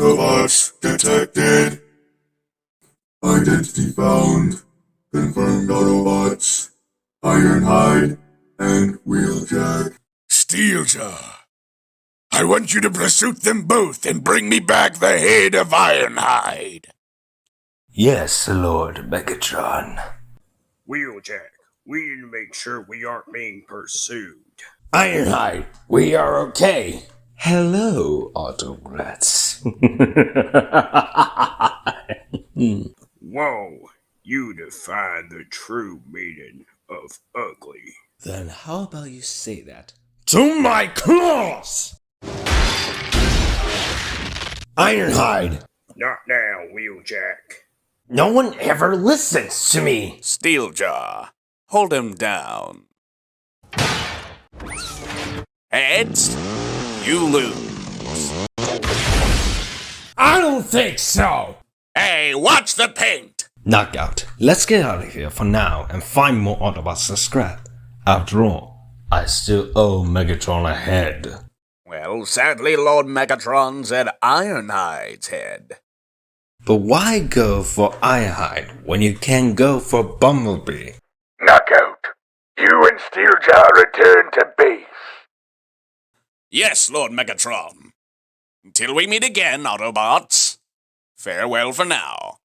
Autobots detected. Identity found. Confirmed Autobots. Ironhide and Wheeljack. Steeljaw, I want you to pursue them both and bring me back the head of Ironhide. Yes, Lord Megatron. Wheeljack, we need to make sure we aren't being pursued. Ironhide, we are okay. Hello, Autobots. Whoa, you define the true meaning of ugly. Then how about you say that to my claws? Ironhide! Not now, Wheeljack. No one ever listens to me! Steeljaw, hold him down. Heads, you lose. I don't think so! Hey, watch the paint! Knockout, let's get out of here for now and find more Autobots to scrap. After all, I still owe Megatron a head. Well, sadly, Lord Megatron's at Ironhide's head. But why go for Ironhide when you can go for Bumblebee? Knockout, you and Steeljaw return to base. Yes, Lord Megatron. Until we meet again, Autobots. Farewell for now.